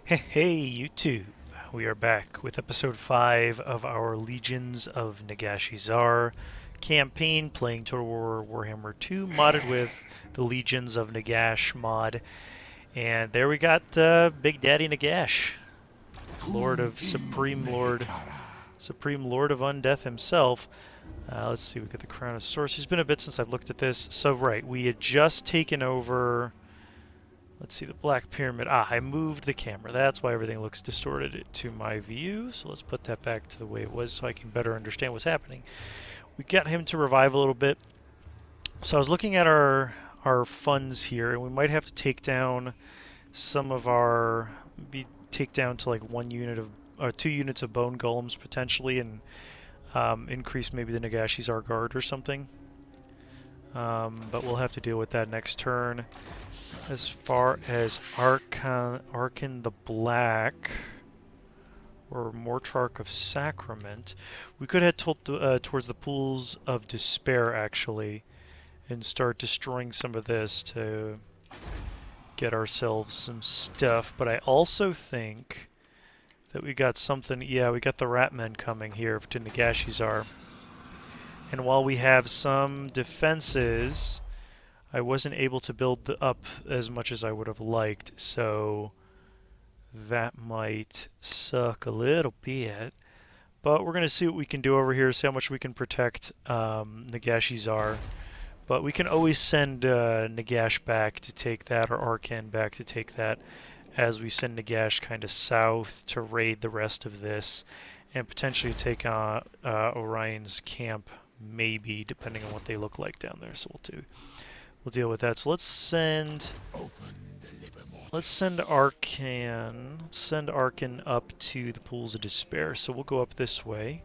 Hey, YouTube! We are back with episode 5 of our Legions of Nagashizzar campaign, playing Total War Warhammer 2, modded with the Legions of Nagash mod. And there we got Big Daddy Nagash, Lord of Supreme Lord of Undeath himself. Let's see, we got the Crown of Source. It's been a bit since I've looked at this. So, right, we had just taken over. Let's see, the Black Pyramid. I moved the camera. That's why everything looks distorted to my view. So let's put that back to the way it was so I can better understand what's happening. We got him to revive a little bit. So I was looking at our funds here, and we might have to take down some of our, maybe take down to like 1 unit of, or 2 units of bone golems potentially, and increase maybe the Nagashizzar guard or something. But we'll have to deal with that next turn. As far as Archon the Black, or Mortarch of Sacrament, we could head towards the Pools of Despair, actually, and start destroying some of this to get ourselves some stuff. But I also think that we got something, yeah, we got the Ratmen coming here to Nagashizzar. And while we have some defenses, I wasn't able to build up as much as I would have liked, so that might suck a little bit. But we're going to see what we can do over here, see how much we can protect Nagashizzar. But we can always send Nagash back to take that, or Arkan back to take that, as we send Nagash kind of south to raid the rest of this, and potentially take on Orion's camp, maybe, depending on what they look like down there. So we'll deal with that. So let's send Arkan up to the Pools of Despair. So we'll go up this way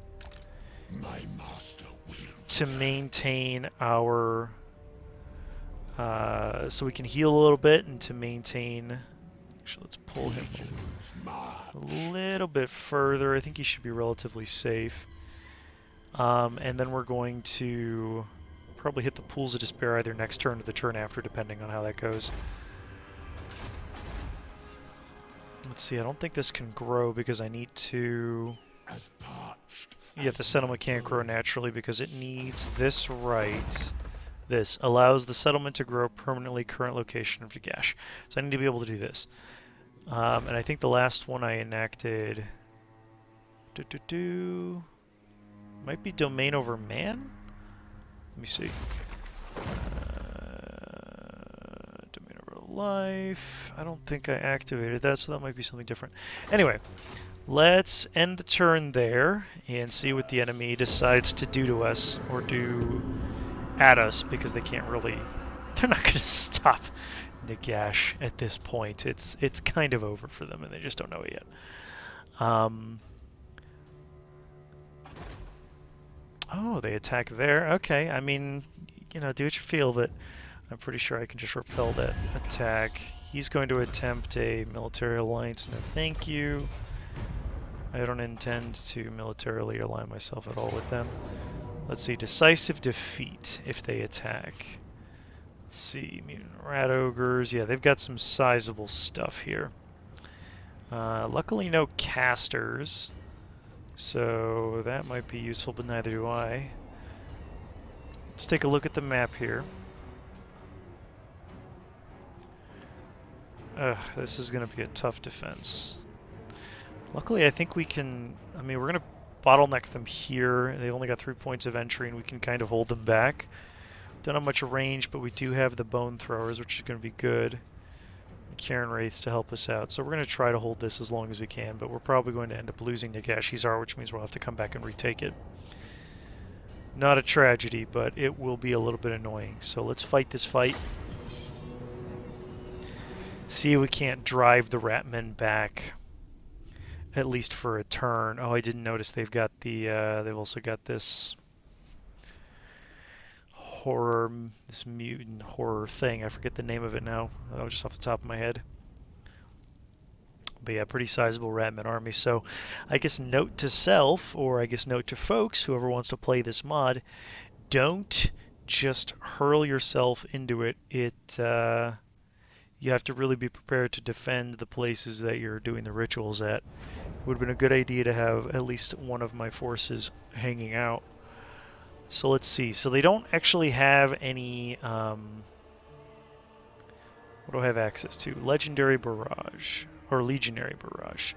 to maintain our so we can heal a little bit, and to maintain, actually let's pull him a little bit further. I think he should be relatively safe. And then we're going to probably hit the Pools of Despair either next turn or the turn after, depending on how that goes. Let's see, I don't think this can grow because I need to... Yeah, the settlement can't grow naturally because it needs this right. This allows the settlement to grow permanently, current location of Nagash. So I need to be able to do this. And I think the last one I enacted... Might be Domain over Man? Let me see. Domain over Life. I don't think I activated that, so that might be something different. Anyway, let's end the turn there and see what the enemy decides to do to us, or do at us, because they can't really... They're not going to stop Nagash at this point. It's kind of over for them, and they just don't know it yet. Oh, they attack there. Okay, I mean, do what you feel, but I'm pretty sure I can just repel that attack. He's going to attempt a military alliance. No, thank you. I don't intend to militarily align myself at all with them. Let's see, decisive defeat if they attack. Let's see, mutant rat ogres. Yeah, they've got some sizable stuff here. Luckily, no casters. So that might be useful, but neither do I. Let's take a look at the map here. This is going to be a tough defense. Luckily, I think we can... I mean, we're going to bottleneck them here. They only got 3 points of entry, and we can kind of hold them back. Don't have much range, but we do have the bone throwers, which is going to be good. Karen Wraiths to help us out. So we're going to try to hold this as long as we can, but we're probably going to end up losing Nagashizzar, which means we'll have to come back and retake it. Not a tragedy, but it will be a little bit annoying. So let's fight this fight. See if we can't drive the Ratmen back, at least for a turn. Oh, I didn't notice they've got the, they've also got this this mutant horror thing. I forget the name of it now. That was just off the top of my head. But yeah, pretty sizable Ratman army. So I guess note to self, or I guess note to folks, whoever wants to play this mod, don't just hurl yourself into it. you have to really be prepared to defend the places that you're doing the rituals at. It would have been a good idea to have at least one of my forces hanging out. So let's see. So they don't actually have any... what do I have access to? Legendary Barrage. Or Legionary Barrage.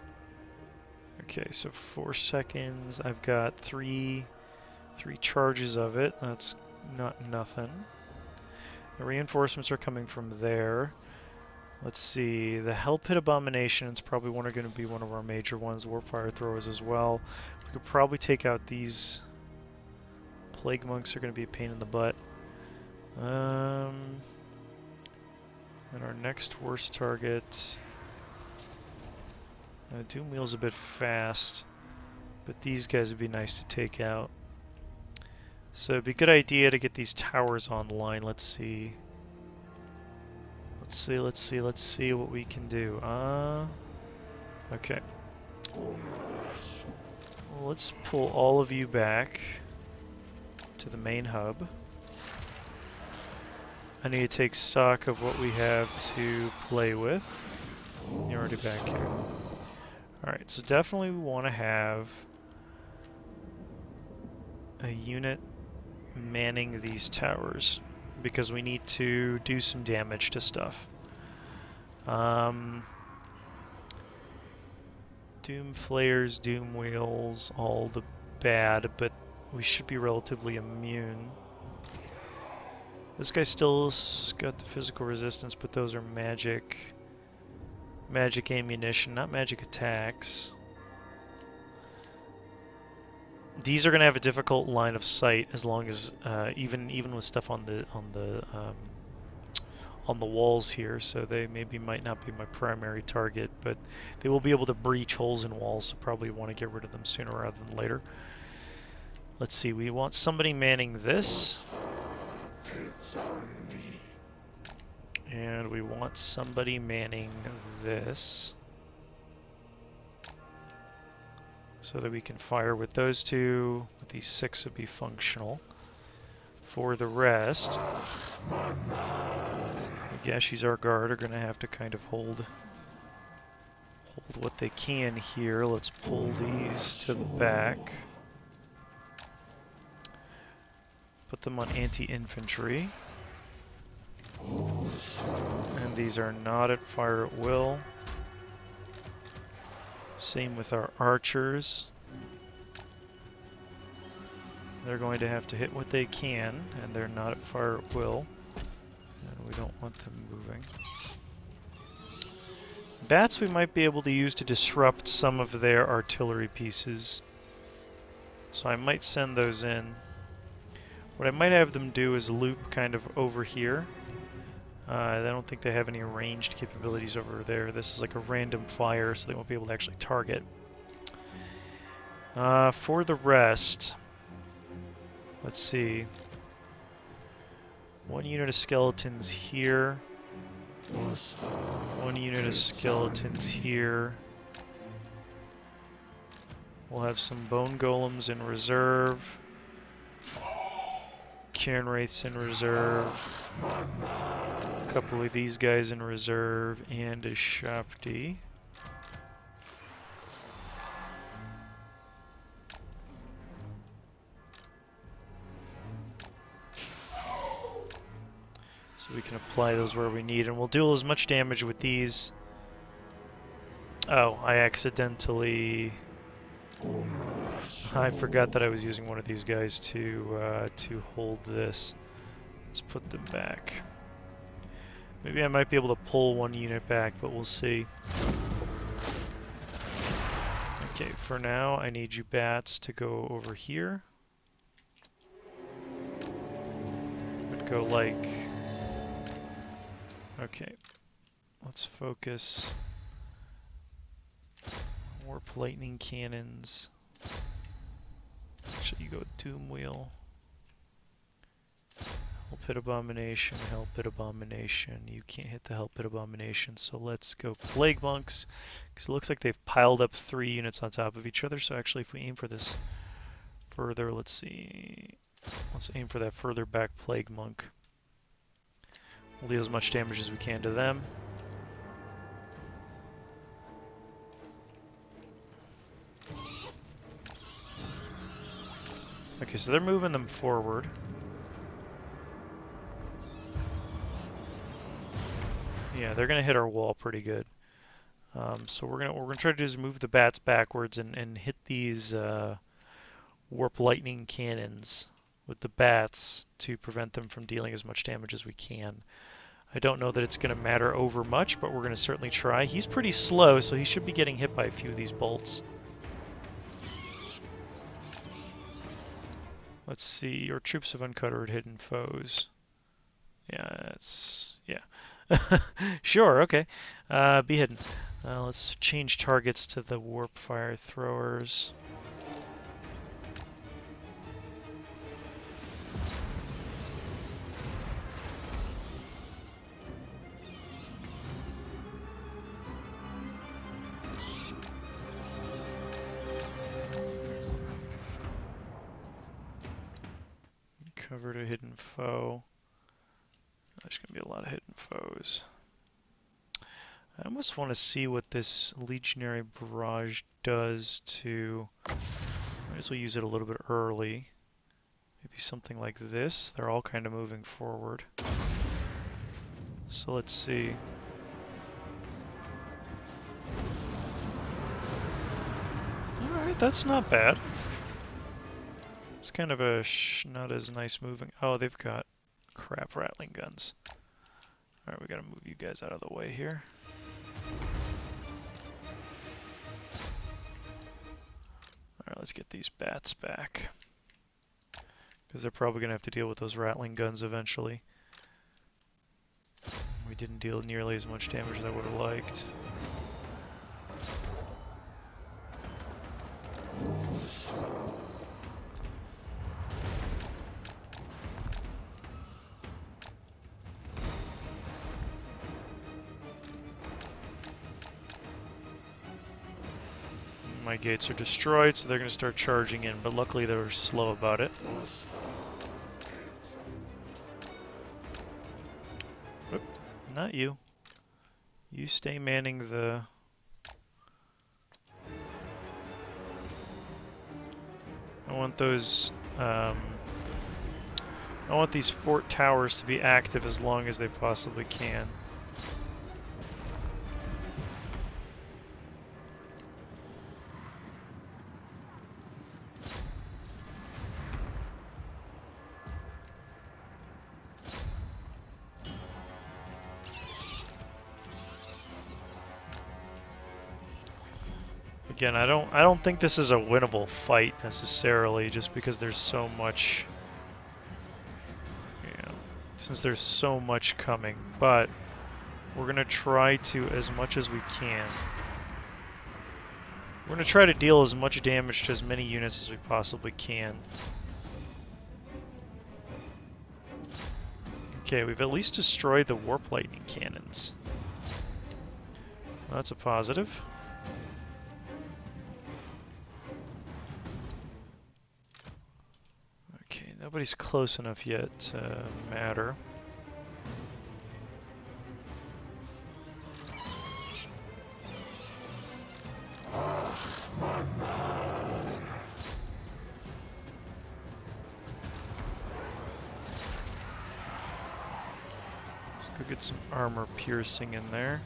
Okay, so 4 seconds. I've got three charges of it. That's not nothing. The reinforcements are coming from there. Let's see. The Hell Pit Abomination is probably going to be one of our major ones. Warfire Throwers as well. We could probably take out these... Plague Monks are going to be a pain in the butt. And our next worst target... Doomwheel's a bit fast, but these guys would be nice to take out. So it'd be a good idea to get these towers online. Let's see. Let's see what we can do. Okay. Well, let's pull all of you back to the main hub. I need to take stock of what we have to play with. You're already back here. Alright, so definitely we want to have a unit manning these towers because we need to do some damage to stuff. Doom Flayers, Doom Wheels, all the bad, but we should be relatively immune. This guy still's got the physical resistance, but those are magic ammunition, not magic attacks. These are going to have a difficult line of sight as long as even with stuff on the walls here, so they might not be my primary target, but they will be able to breach holes in walls, so probably want to get rid of them sooner rather than later. Let's see, we want somebody manning this. And we want somebody manning this. So that we can fire with those two. These 6 would be functional. For the rest, Nagashizzar Guard are going to have to kind of hold what they can here. Let's pull these to the back. Put them on anti-infantry. And these are not at fire at will. Same with our archers. They're going to have to hit what they can, and they're not at fire at will. And we don't want them moving. Bats we might be able to use to disrupt some of their artillery pieces. So I might send those in. What I might have them do is loop kind of over here. I don't think they have any ranged capabilities over there. This is like a random fire, so they won't be able to actually target. For the rest, let's see. 1 unit of skeletons here. 1 unit of skeletons here. We'll have some bone golems in reserve. Cairn wraiths in reserve. A couple of these guys in reserve, and a Shopti. So we can apply those where we need, and we'll deal as much damage with these. Oh, I accidentally... I forgot that I was using one of these guys to hold this. Let's put them back. Maybe I might be able to pull 1 unit back, but we'll see. Okay, for now, I need you bats to go over here. Would go like... Okay, let's focus. Warp lightning cannons. Actually, you go Doom Wheel. Hell Pit Abomination, Hell Pit Abomination. You can't hit the Hell Pit Abomination, so let's go Plague Monks. Because it looks like they've piled up 3 units on top of each other, so actually if we aim for this further, let's see. Let's aim for that further back Plague Monk. We'll deal as much damage as we can to them. Okay, so they're moving them forward. Yeah, they're gonna hit our wall pretty good. So what we're gonna try to do is move the bats backwards and hit these warp lightning cannons with the bats to prevent them from dealing as much damage as we can. I don't know that it's going to matter over much, but we're going to certainly try. He's pretty slow, so he should be getting hit by a few of these bolts. Let's see. Your troops have uncovered hidden foes. Yeah, it's... yeah. Sure, okay. Be hidden. Let's change targets to the warp fire throwers. Covered a hidden foe. There's going to be a lot of hidden foes. I almost want to see what this Legionary Barrage does to... Might as well use it a little bit early. Maybe something like this. They're all kind of moving forward. So let's see. Alright, that's not bad. It's kind of a not as nice moving... Oh, they've got crap rattling guns. Alright, we gotta move you guys out of the way here. Alright, let's get these bats back. Because they're probably gonna have to deal with those rattling guns eventually. We didn't deal nearly as much damage as I would have liked. My gates are destroyed, so they're going to start charging in, but luckily they were slow about it. Oop, not you. You stay manning the... I want those... I want these fort towers to be active as long as they possibly can. Again, I don't think this is a winnable fight necessarily, just because there's so much, since there's so much coming. But we're gonna try to, as much as we can. We're gonna try to deal as much damage to as many units as we possibly can. Okay, we've at least destroyed the warp lightning cannons. Well, that's a positive. Nobody's close enough yet to matter. Let's go get some armor piercing in there.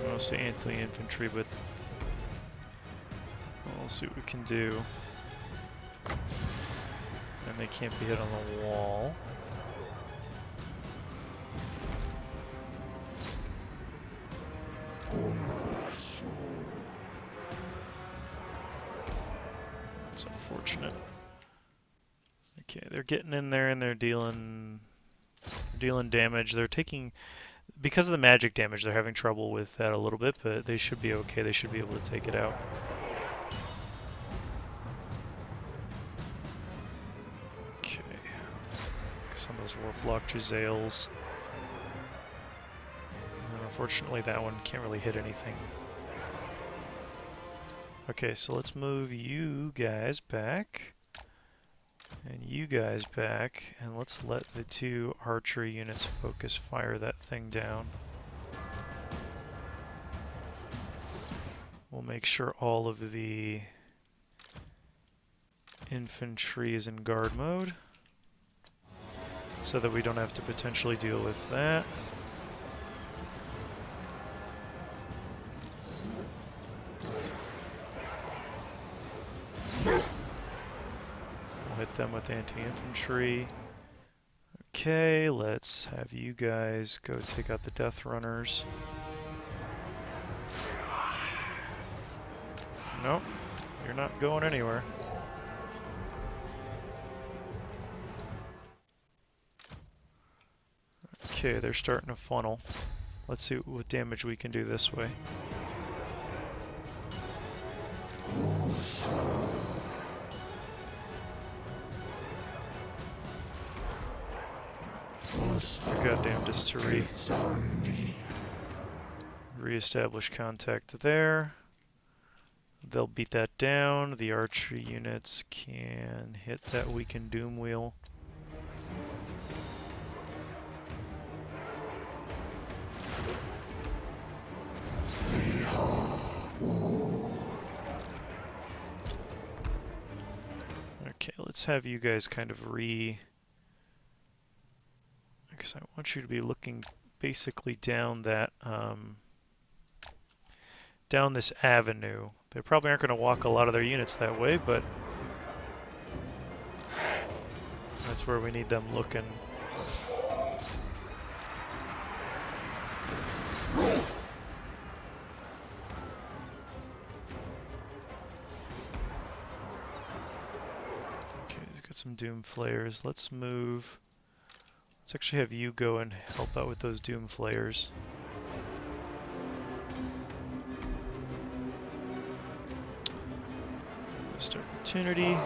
Mostly anti-infantry, but we'll see what we can do. And they can't be hit on the wall. That's unfortunate. Okay, they're getting in there and they're dealing damage. They're taking, because of the magic damage, they're having trouble with that a little bit, but they should be okay. They should be able to take it out. Those warp Jazales. Unfortunately, that one can't really hit anything. Okay, so let's move you guys back. And you guys back. And let's let the two archery units focus fire that thing down. We'll make sure all of the infantry is in guard mode, so that we don't have to potentially deal with that. We'll hit them with anti-infantry. Okay, let's have you guys go take out the Death Runners. Nope, you're not going anywhere. Okay, they're starting to funnel. Let's see what damage we can do this way. Goddamn just to re-establish contact there. They'll beat that down. The archery units can hit that weakened doom wheel. Okay, let's have you guys kind of because I want you to be looking basically down that down this avenue. They probably aren't going to walk a lot of their units that way, but that's where we need them looking. Okay, we've got some Doom Flayers. Let's move. Let's actually have you go and help out with those Doom Flayers. Missed opportunity.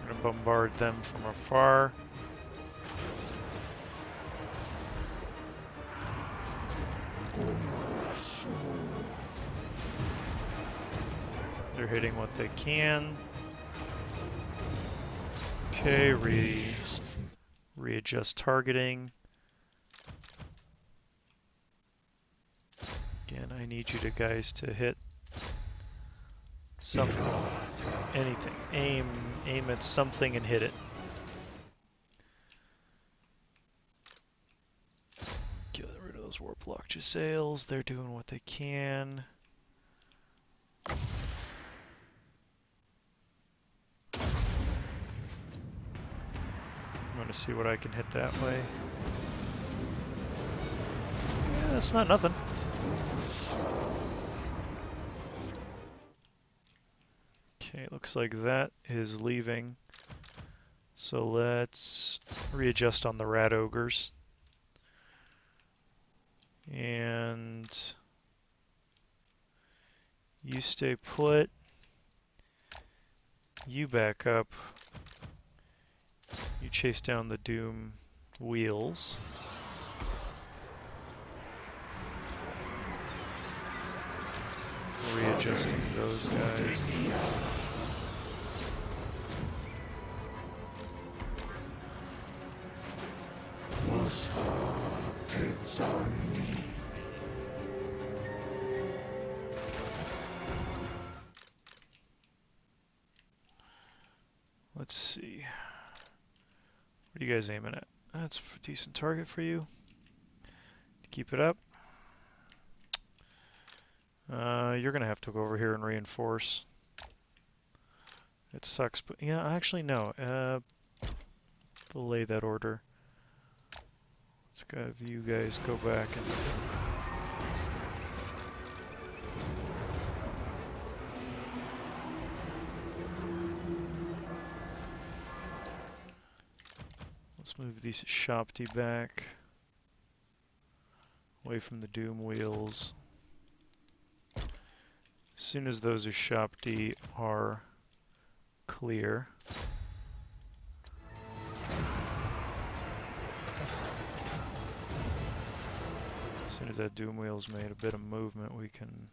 We're gonna bombard them from afar. They're hitting what they can. Okay, readjust targeting. Again, I need you guys to hit something, anything. Aim at something and hit it. Get rid of those Warplock Giselles. They're doing what they can. I'm going to see what I can hit that way. Yeah, that's not nothing. Okay, looks like that is leaving. So let's readjust on the Rat Ogres. And you stay put. You back up. You chase down the Doom wheels. Readjusting those guys. Let's see. What are you guys aiming at? That's a decent target for you. Keep it up. You're gonna have to go over here and reinforce. It sucks, but yeah, actually no. Delay that order. Let's have you guys go back and let's move these Shopti back away from the Doom wheels. As soon as those Shopti are clear, as soon as that Doom wheel's made a bit of movement, we can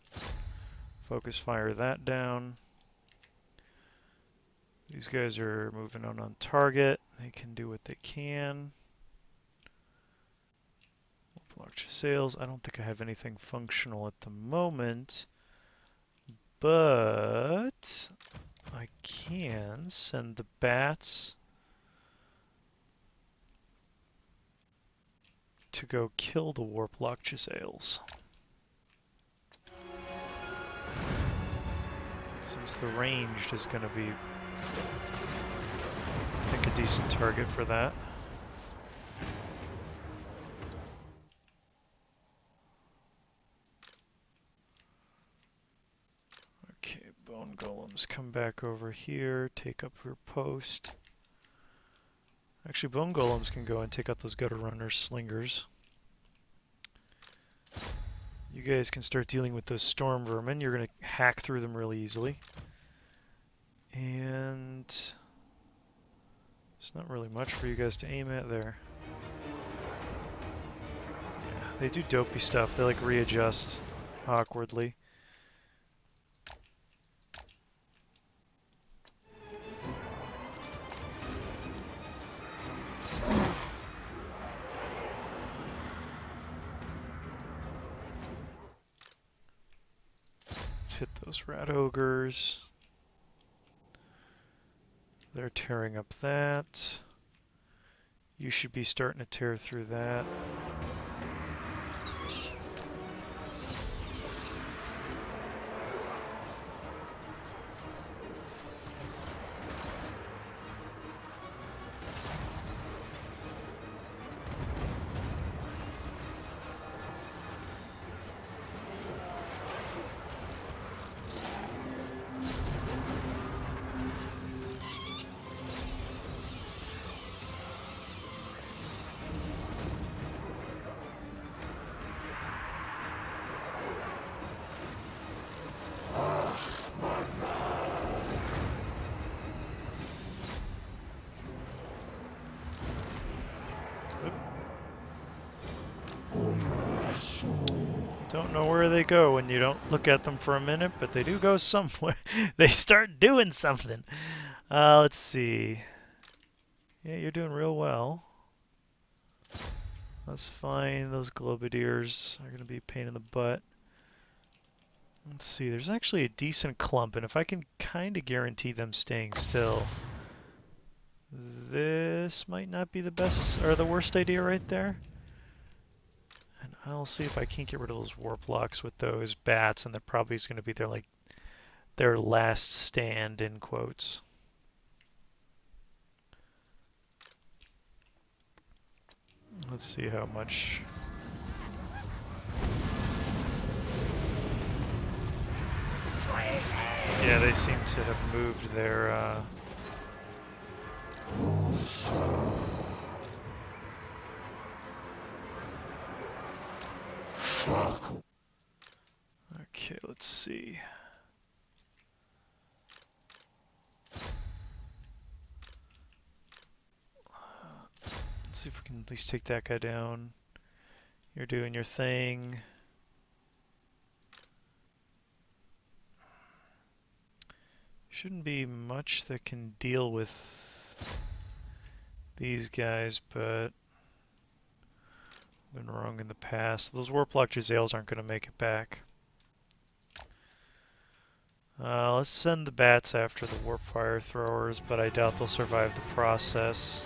focus fire that down. These guys are moving on target. They can do what they can. We'll Warplock sails. I don't think I have anything functional at the moment, but I can send the bats to go kill the Warplock sails. Since the ranged is going to be, I think, a decent target for that. Okay, bone golems come back over here, take up your post. Actually, bone golems can go and take out those gutter runners, slingers. You guys can start dealing with those storm vermin. You're going to hack through them really easily. And there's not really much for you guys to aim at there. Yeah, they do dopey stuff. They like readjust awkwardly. Let's hit those rat ogres. They're tearing up that. You should be starting to tear through that. Don't know where they go when you don't look at them for a minute, but they do go somewhere. They start doing something. Let's see. Yeah, you're doing real well. That's fine. Those globadiers are going to be a pain in the butt. Let's see. There's actually a decent clump, and if I can kind of guarantee them staying still, this might not be the best or the worst idea right there. And I'll see if I can't get rid of those warplocks with those bats, and that probably is going to be their last stand, in quotes. Let's see how much. Yeah, they seem to have moved their Okay, let's see. Let's see if we can at least take that guy down. You're doing your thing. Shouldn't be much that can deal with these guys, but I've been wrong in the past. Those Warplock Jazales aren't going to make it back. Let's send the bats after the warp fire throwers, but I doubt they'll survive the process.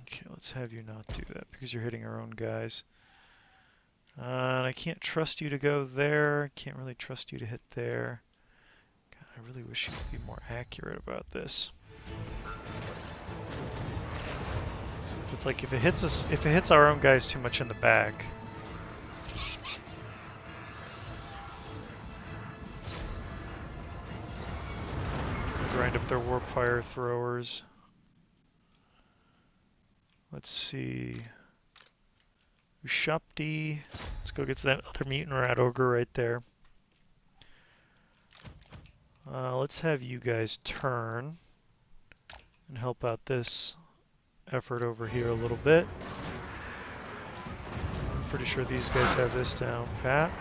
Okay, let's have you not do that because you're hitting our own guys. And I can't trust you to go there. Can't really trust you to hit there. God, I really wish you'd be more accurate about this. So if it's like if it hits our own guys too much in the back. Grind up their warp fire throwers. Let's see. Ushapti. Let's go get to that other mutant rat ogre right there. Let's have you guys turn and help out this effort over here a little bit. I'm pretty sure these guys have this down pat.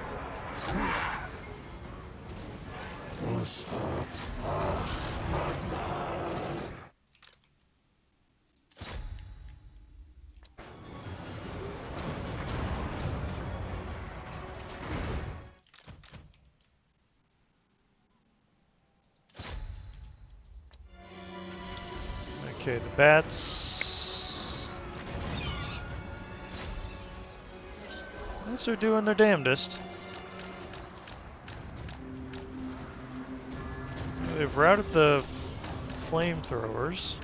Okay, the bats. Those are doing their damnedest. They've routed the flamethrowers.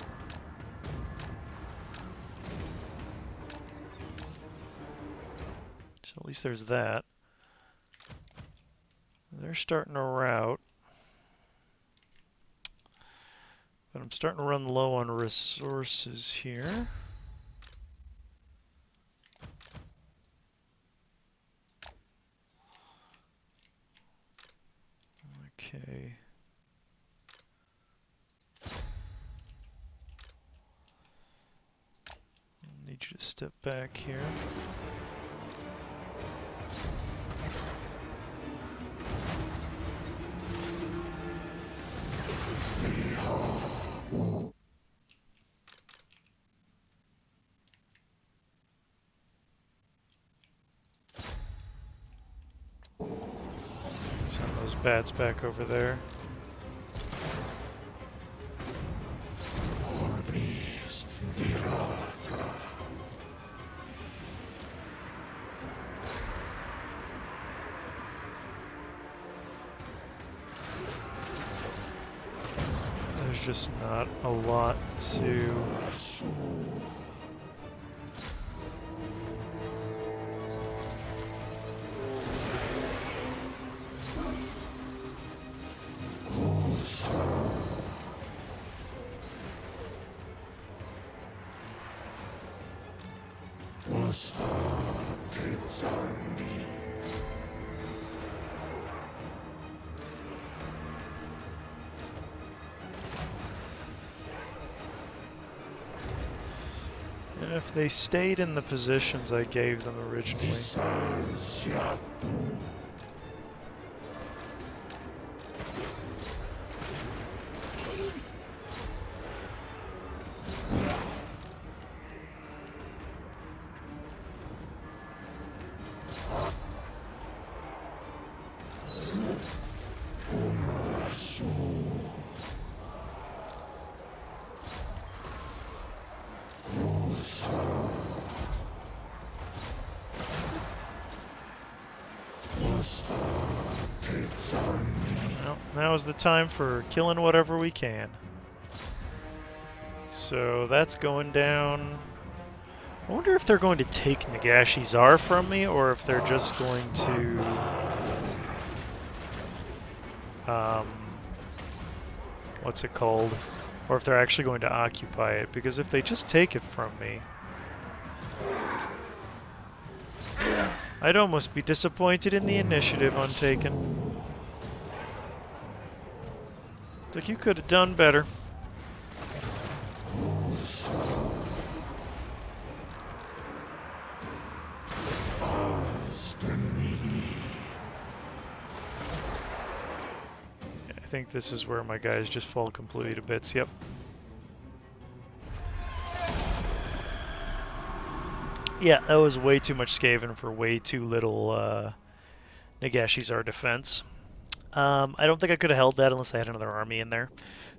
So at least there's that. They're starting to rout. But I'm starting to run low on resources here. Okay. I need you to step back here. Send those bats back over there. There's just not a lot to... And if they stayed in the positions I gave them originally... Well, now is the time for killing whatever we can. So that's going down. I wonder if they're going to take Nagashizzar from me, or if they're just going to... what's it called? Or if they're actually going to occupy it, because if they just take it from me... I'd almost be disappointed in the initiative untaken. Like, you could have done better. I think this is where my guys just fall completely to bits, yep. Yeah, that was way too much Skaven for way too little Nagashizzar defense. I don't think I could have held that unless I had another army in there.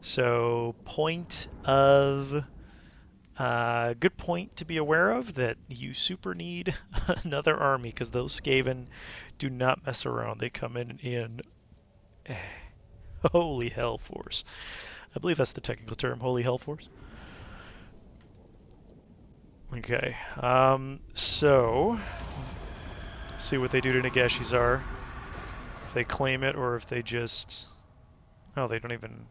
So, point of... good point to be aware of, that you super need another army, because those Skaven do not mess around. They come in holy hell force. I believe that's the technical term, holy hell force. Okay, so let's see what they do to Nagashizzar. If they claim it, or if they just... Oh, they don't even...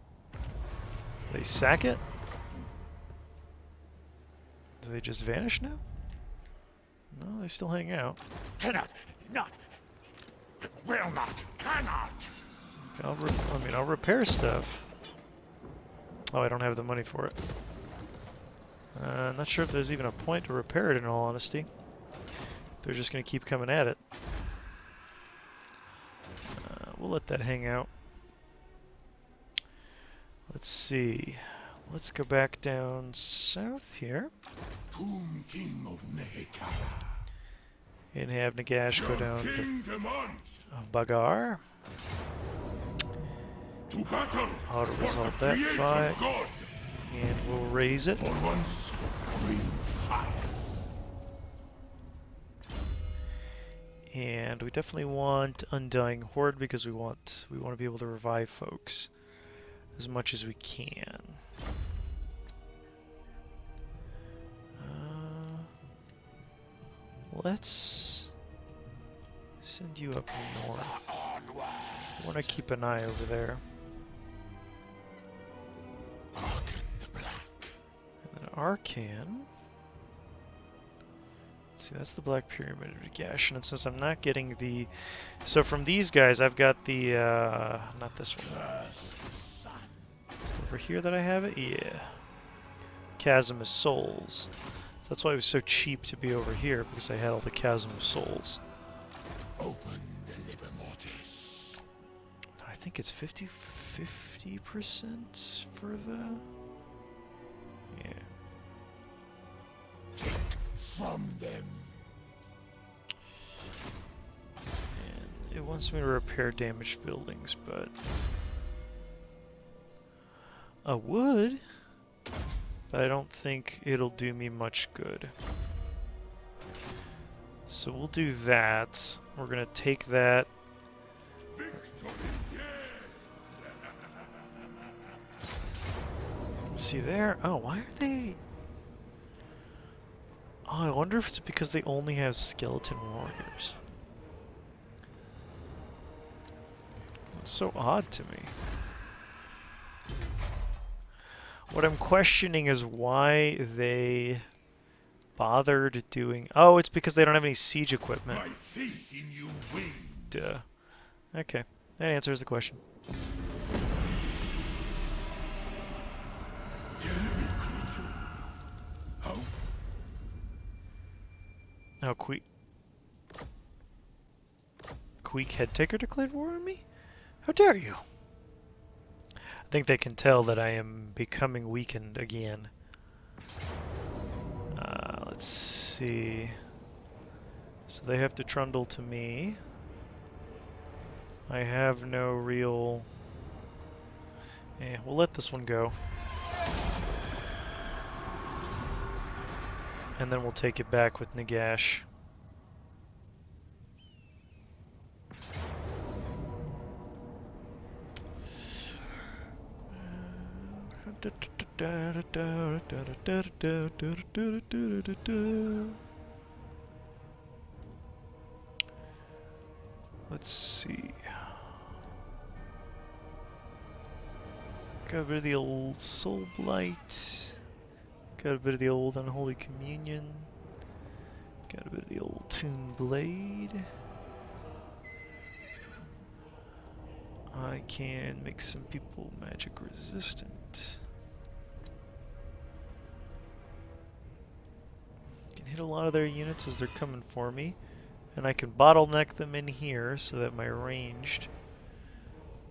They sack it? Do they just vanish now? No, they still hang out. Cannot, not, will not, cannot. I'll repair stuff. Oh, I don't have the money for it. Not sure if there's even a point to repair it, in all honesty. They're just going to keep coming at it. We'll let that hang out. Let's see. Let's go back down south here. Tomb King of Nehekara. And have Nagash go down King to demands Bagar. to battle Auto-resolve for the that creator fight. God. And we'll raise it. For once, bring fire. And we definitely want Undying Horde because we want to be able to revive folks as much as we can. Let's send you up north. I want to keep an eye over there. And then Arcan. Let's see, that's the Black Pyramid of Nagash. And since I'm not getting the... So from these guys, I've got the... not this one. Is it over here that I have it? Yeah. Chasm of Souls. So that's why it was so cheap to be over here, because I had all the Chasm of Souls. Open the Liber Mortis. I think it's 50% for the... Yeah. Take from them. And it wants me to repair damaged buildings, but... I would, but I don't think it'll do me much good. So we'll do that. We're gonna take that. Victory, yes. See there? Oh, why are they... Oh, I wonder if it's because they only have skeleton warriors. That's so odd to me. What I'm questioning is why they bothered doing... Oh, it's because they don't have any siege equipment. My faith in you wanes. Duh. Okay, that answers the question. Tell me, creature. How? Oh, Queek Headtaker declared war on me? How dare you? I think they can tell that I am becoming weakened again. Let's see. So they have to trundle to me. I have no real... we'll let this one go. And then we'll take it back with Nagash. Let's see. Got a bit of the old Soul Blight. Got a bit of the old Unholy Communion. Got a bit of the old Tomb Blade. I can make some people magic resistant. Can hit a lot of their units as they're coming for me. And I can bottleneck them in here so that my ranged.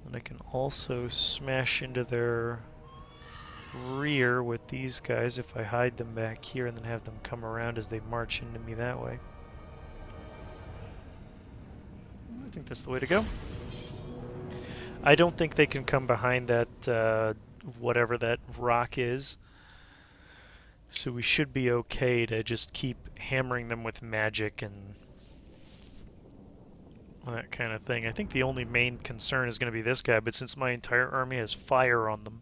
And I can also smash into their rear with these guys if I hide them back here and then have them come around as they march into me that way. I think that's the way to go. I don't think they can come behind that, whatever that rock is. So we should be okay to just keep hammering them with magic and that kind of thing. I think the only main concern is going to be this guy, but since my entire army has fire on them,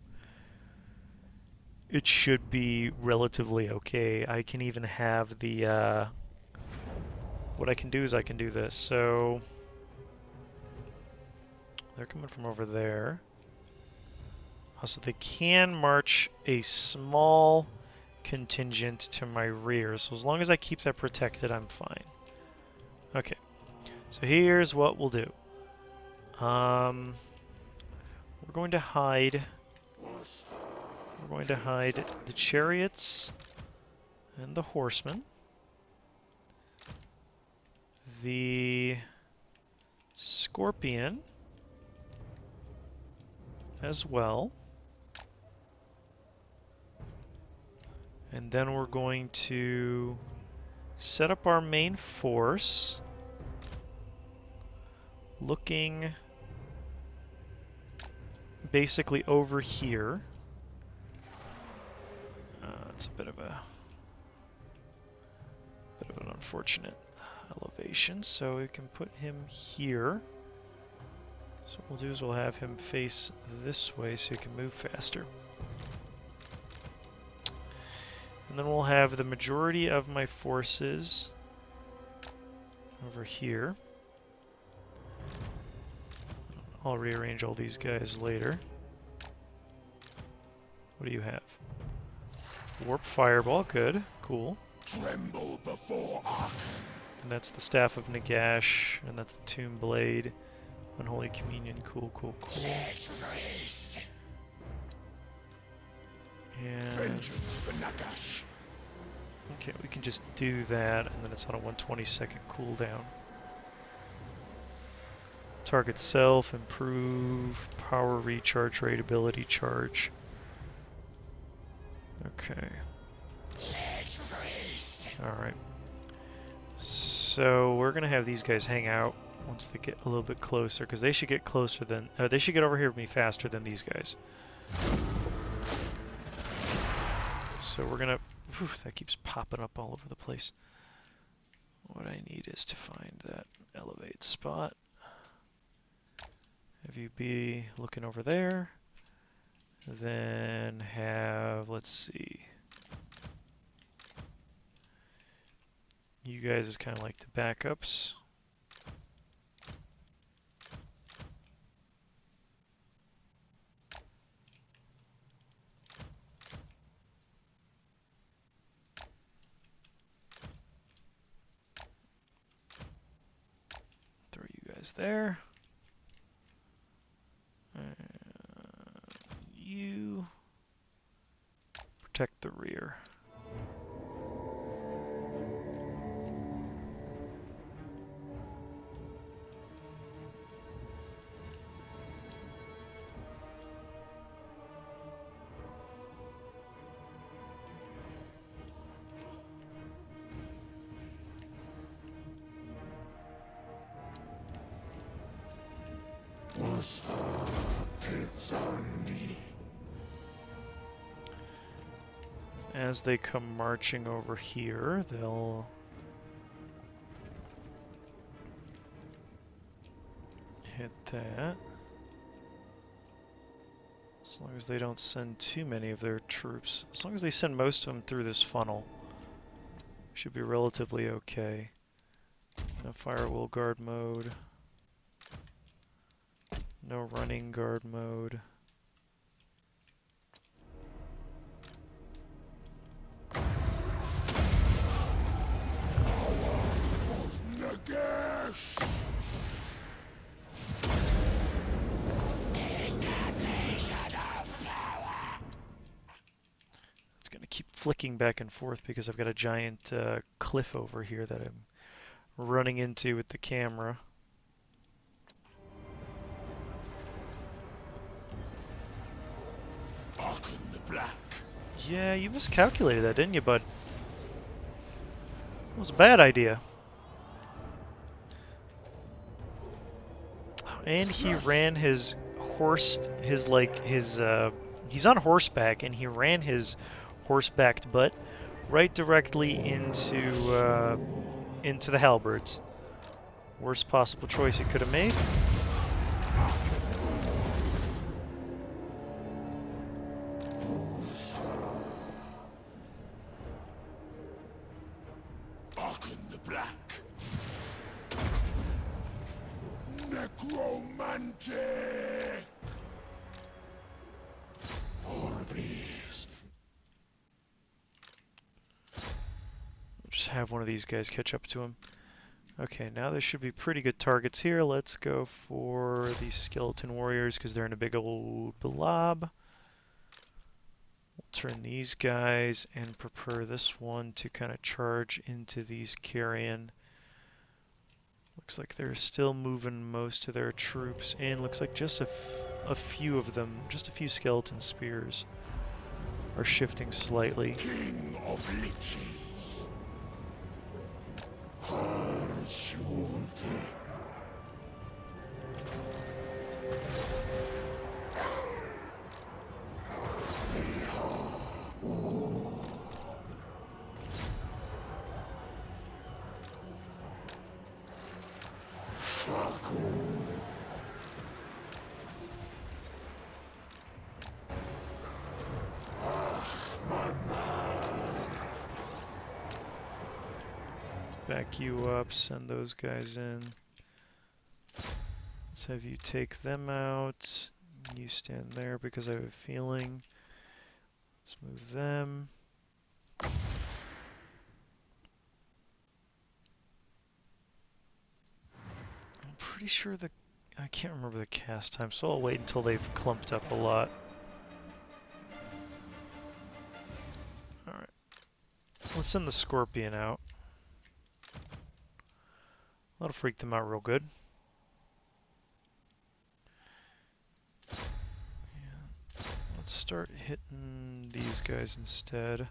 it should be relatively okay. I can even have the, what I can do is I can do this. So they're coming from over there. So they can march a small contingent to my rear. So as long as I keep that protected, I'm fine. Okay. So here's what we'll do. We're going to hide. We're going to hide the chariots And the horsemen. The scorpion as well. And then we're going to set up our main force, looking basically over here. It's a bit of an unfortunate elevation, so we can put him here. So what we'll do is we'll have him face this way so he can move faster. And then we'll have the majority of my forces over here. I'll rearrange all these guys later. What do you have? Warp Fireball, good, cool. Tremble before Ark. And that's the Staff of Nagash, and that's the Tomb Blade. Unholy Communion, cool, cool, cool. And Vengeance for Nagash. okay, we can just do that, and then it's on a 120-second cooldown. Target self, improve, power recharge rate, ability charge. Okay. Alright. So we're gonna have these guys hang out once they get a little bit closer, because they should get closer than they should get over here with me faster than these guys. So we're gonna that keeps popping up all over the place. What I need is to find that elevate spot. Have you be looking over there. Then have, let's see. You guys is kind of like the backups. Throw you guys there. You protect the rear. As they come marching over here, they'll hit that. As long as they don't send too many of their troops. As long as they send most of them through this funnel, should be relatively okay. No firewall guard mode. No running guard mode. Nagash! It's going to keep flicking back and forth because I've got a giant cliff over here that I'm running into with the camera. Arkin the Black. Yeah, you miscalculated that, didn't you, bud? It was a bad idea. And he ran his horse, he's on horseback, and he ran his horsebacked butt right directly into the halberds. Worst possible choice he could have made. Arkin the Black. Necromantic! Orbis. Just have one of these guys catch up to him. Okay, now there should be pretty good targets here. Let's go for these skeleton warriors because they're in a big old blob. We'll turn these guys and prepare this one to kind of charge into these carrion. Looks like they're still moving most of their troops in. Looks like just a few of them, just a few skeleton spears are shifting slightly. King of liches. Harshulte. Back you up, send those guys in. Let's have you take them out. You stand there because I have a feeling. Let's move them. I'm pretty sure I can't remember the cast time, so I'll wait until they've clumped up a lot. Alright. Let's send the Scorpion out. That'll freak them out real good. Yeah. Let's start hitting these guys instead.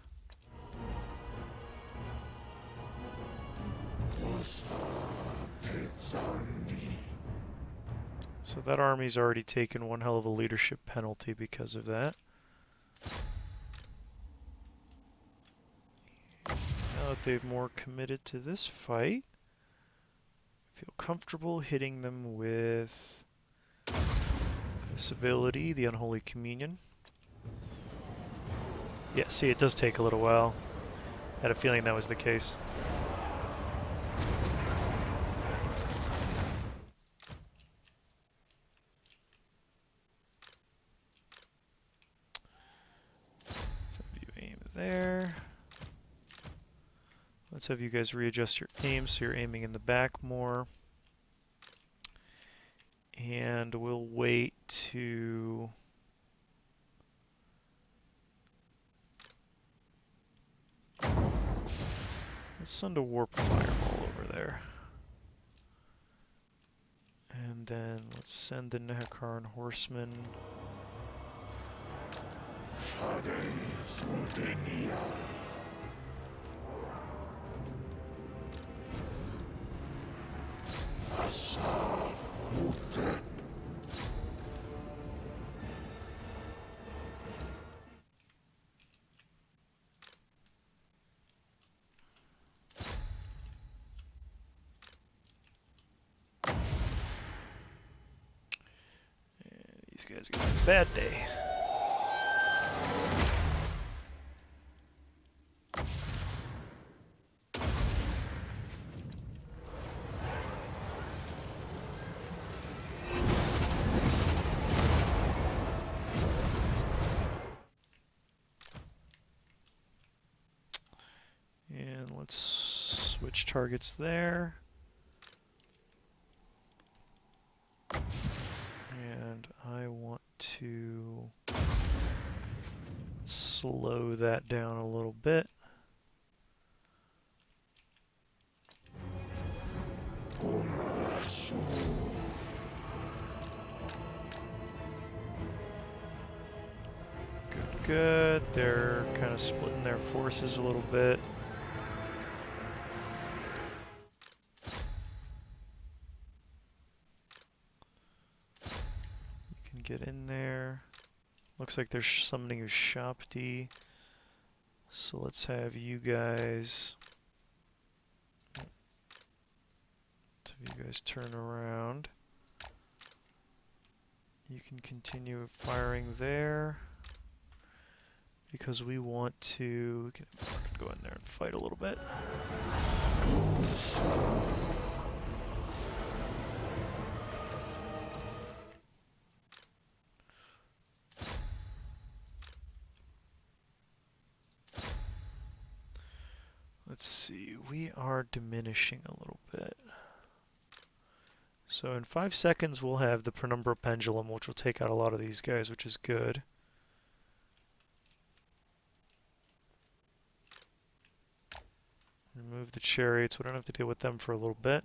So that army's already taken one hell of a leadership penalty because of that. Now that they've more committed to this fight, I feel comfortable hitting them with this ability, the Unholy Communion. Yeah, see, it does take a little while. I had a feeling that was the case. So you aim there. Let's have you guys readjust your aim so you're aiming in the back more. And we'll wait to... Let's send a warp fireball over there. And then let's send the Nehakaran horsemen. These guys are gonna have a bad day. And let's switch targets there. And I want to slow that down a little bit. Good, good. They're kind of splitting their forces a little bit. You can get in there. Looks like they're summoning Ushapti. So let's have you guys... Let's have you guys turn around. You can continue firing there. Because we want to... We can go in there and fight a little bit. Let's see, we are diminishing a little bit. So in 5 seconds we'll have the Penumbra Pendulum, which will take out a lot of these guys, which is good. Remove the chariots. We don't have to deal with them for a little bit.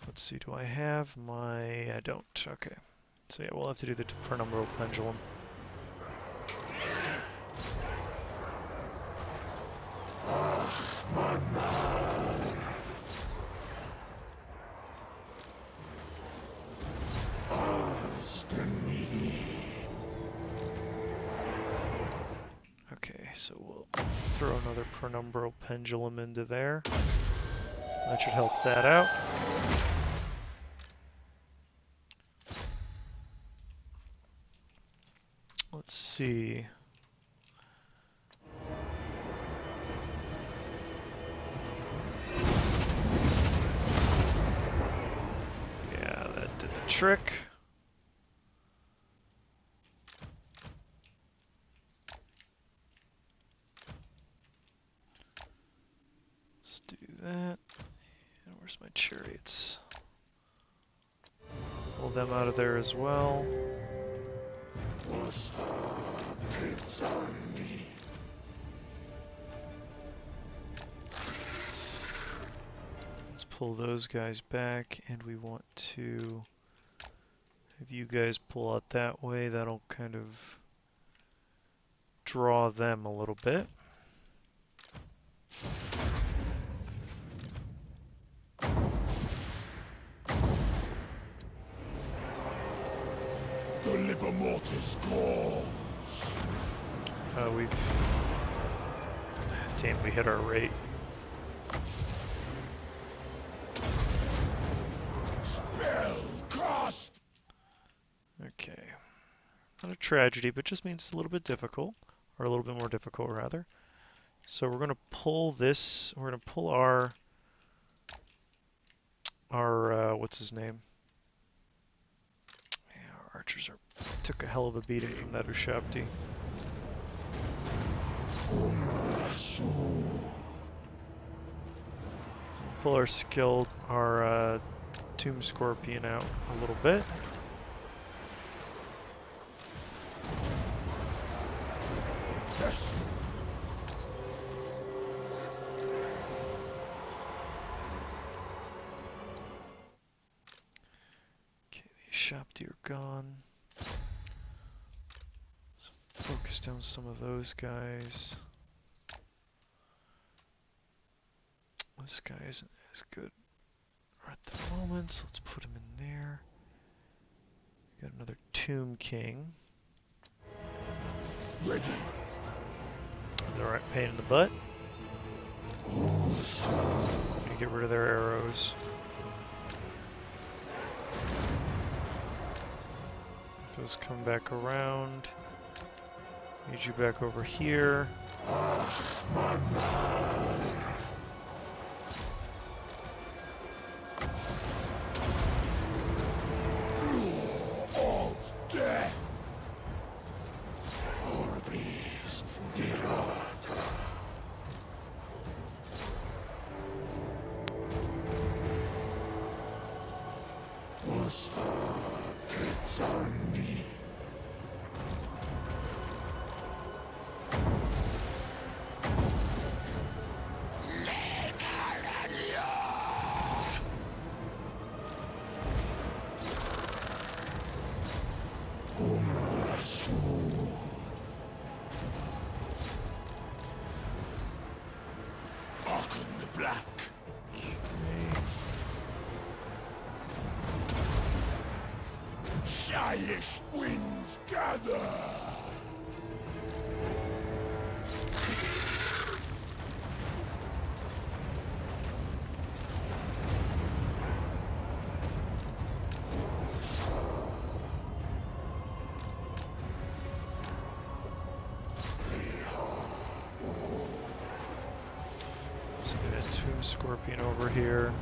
Let's see, do I have my... I don't. Okay. So yeah, we'll have to do the penumbral pendulum. Okay, so we'll throw another penumbral pendulum into there. That should help that out. Let's see. Yeah, that did the trick. Let's do that. And where's my chariots? Pull them out of there as well. Let's pull those guys back, and we want to have you guys pull out that way. That'll kind of draw them a little bit. The Liber Mortis calls. We've... Damn, we hit our rate. Spell cast. Okay. Not a tragedy, but just means a little bit difficult. Or a little bit more difficult, rather. So we're going to pull this... We're going to pull our... what's his name? Yeah, our archers took a hell of a beating from that Ushabti. Pull our skilled, our Tomb Scorpion out a little bit. Yes. Okay, the Ushabti are gone. Let's focus down some of those guys. This guy isn't as good at the moment, so let's put him in there. Got another Tomb King. Ready. Alright, pain in the butt. Gonna get rid of their arrows. Those come back around. Need you back over here. Of death. Orbis Dirata. Osa Tetsani. Archon the Black. Shyish winds gather. So we got Tomb Scorpion over here.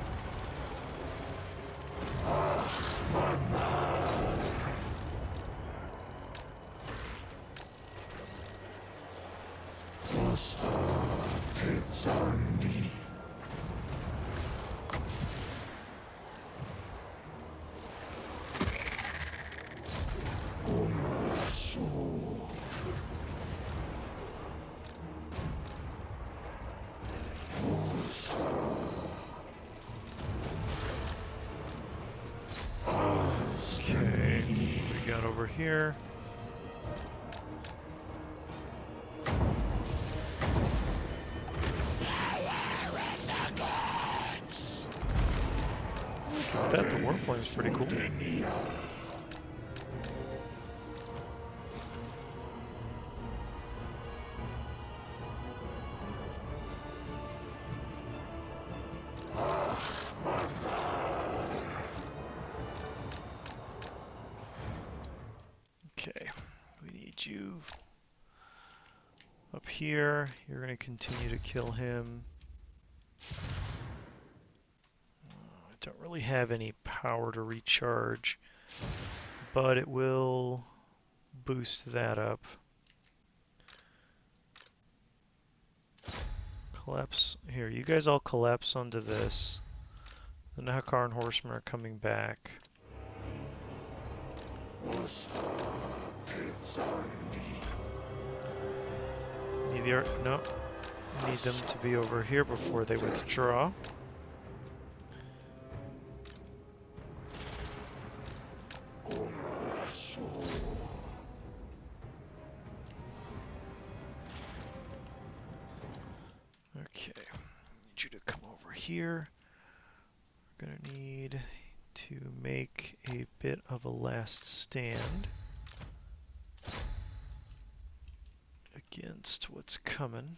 Tetsani. got over here? That the warplane is pretty cool. Okay, we need you up here. You're going to continue to kill him. I don't really have any power to recharge, but it will boost that up. Collapse. Here, you guys all collapse onto this. The Nahakaran horsemen are coming back. Need the no. Need them to be over here before they withdraw. Okay, need you to come over here. We're gonna need to make a bit of a last stand against what's coming.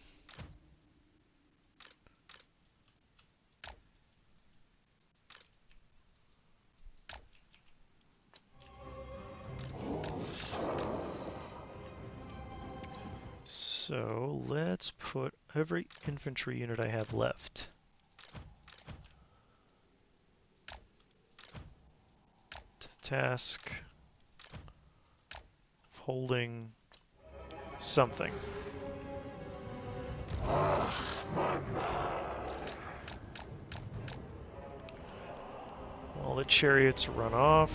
So let's put every infantry unit I have left. To the task of holding something. All the chariots run off.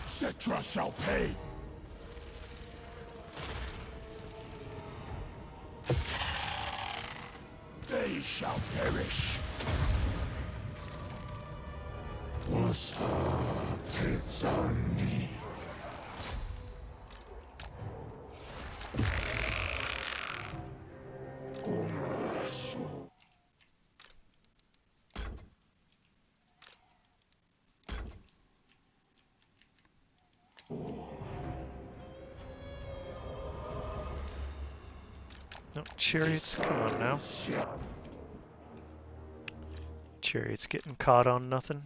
Cetra shall pay. They shall perish. No, chariots, come on now. Chariots getting caught on nothing.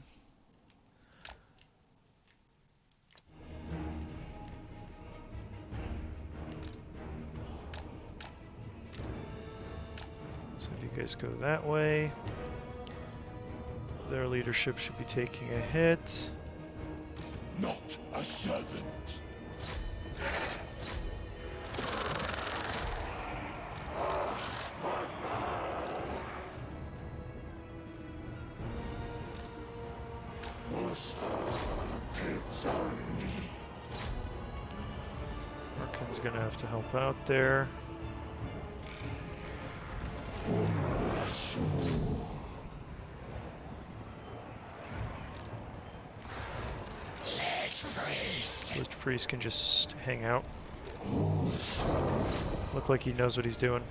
So if you guys go that way, their leadership should be taking a hit. Not a servant. Arkin's gonna have to help out there. Lich Priest can just hang out. Look like he knows what he's doing.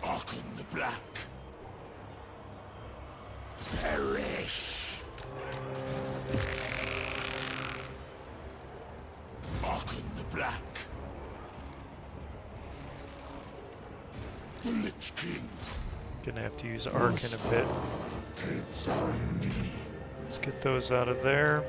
Arkin the Black. Perish. Arkin the Black. The Lich King. Gonna have to use Arkin a bit. Let's get those out of there.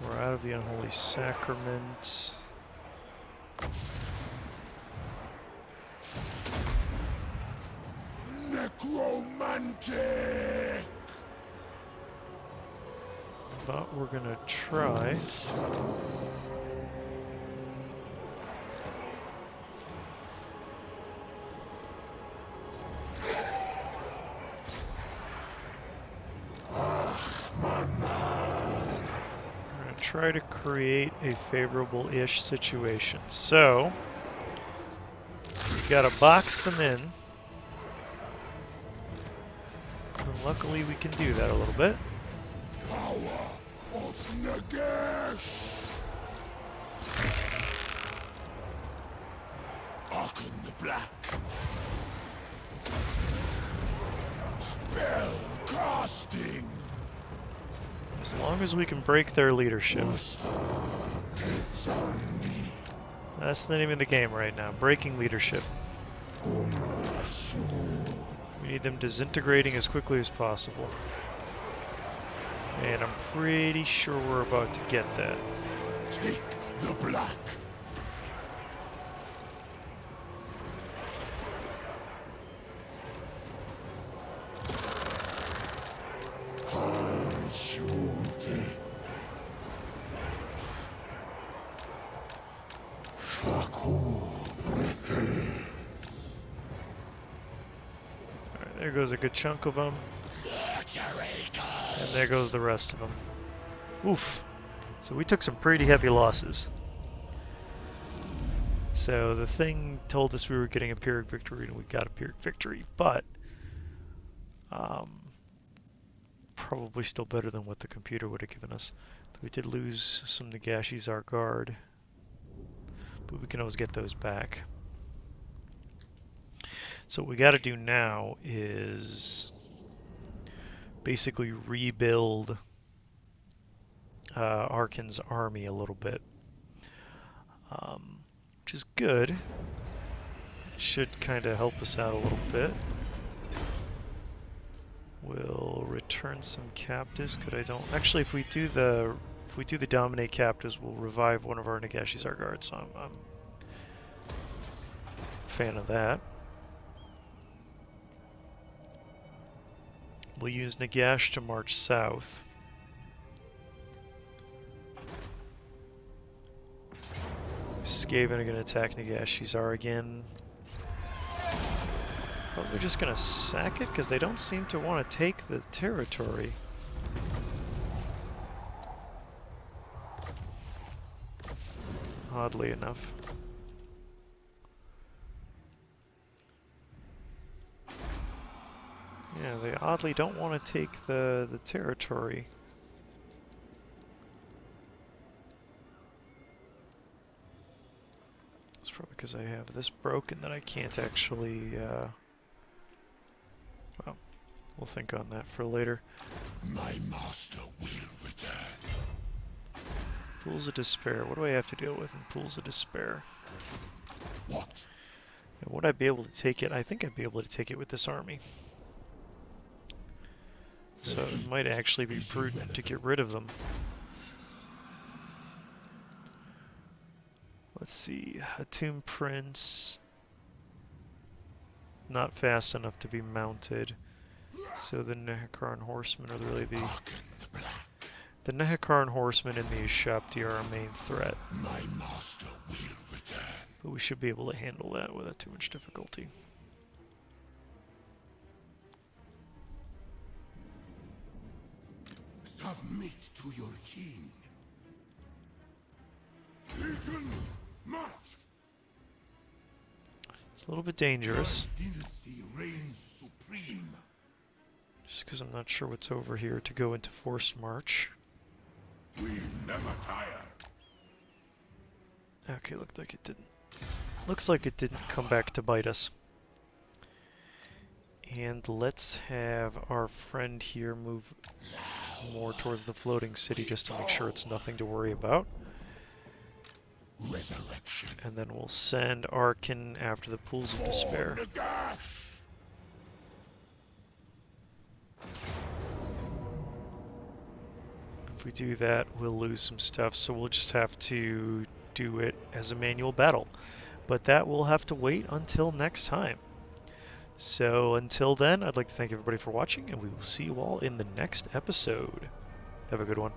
We're out of the Unholy Sacrament. Necromantic. But we're gonna try. Try to create a favorable-ish situation. So, we gotta box them in. And luckily we can do that a little bit. Power of Nagash! Archon the Black. Spell casting. As long as we can break their leadership. That's the name of the game right now, breaking leadership. We need them disintegrating as quickly as possible. And I'm pretty sure we're about to get that. Take the black. There goes a good chunk of them. And there goes the rest of them. Oof. So we took some pretty heavy losses. So the thing told us we were getting a Pyrrhic victory, and we got a Pyrrhic victory, but probably still better than what the computer would have given us. We did lose some Nagashizzar guard, but we can always get those back. So what we got to do now is basically rebuild Arkin's army a little bit, which is good. Should kind of help us out a little bit. We'll return some captives. Actually, if we do the dominate captives, we'll revive one of our Nagashizzar guards. So I'm a fan of that. We'll use Nagash to march south. Skaven are going to attack Nagashizzar again. But we're just going to sack it because they don't seem to want to take the territory. Oddly enough. Yeah, they oddly don't want to take the territory. It's probably because I have this broken that I can't actually, well, we'll think on that for later. My master will return. Pools of Despair. What do I have to deal with in Pools of Despair? What? And would I be able to take it? I think I'd be able to take it with this army. So it might actually be prudent to get rid of them. Let's see, a Tomb Prince, not fast enough to be mounted. So the Nehekaran Horsemen are really the Nehekaran Horsemen and the Ushabti are our main threat. My master will return. But we should be able to handle that without too much difficulty. Submit to your king. Legions, march! It's a little bit dangerous. My dynasty reigns supreme. Just because I'm not sure what's over here to go into forced march. We never tire. Okay, looked like it didn't. Looks like it didn't come back to bite us. And let's have our friend here move more towards the floating city just to make sure it's nothing to worry about. Resurrection. And then we'll send Arkin after the Pools of Despair. Nagash! If we do that, we'll lose some stuff, so we'll just have to do it as a manual battle. But that will have to wait until next time. So until then, I'd like to thank everybody for watching, and we will see you all in the next episode. Have a good one.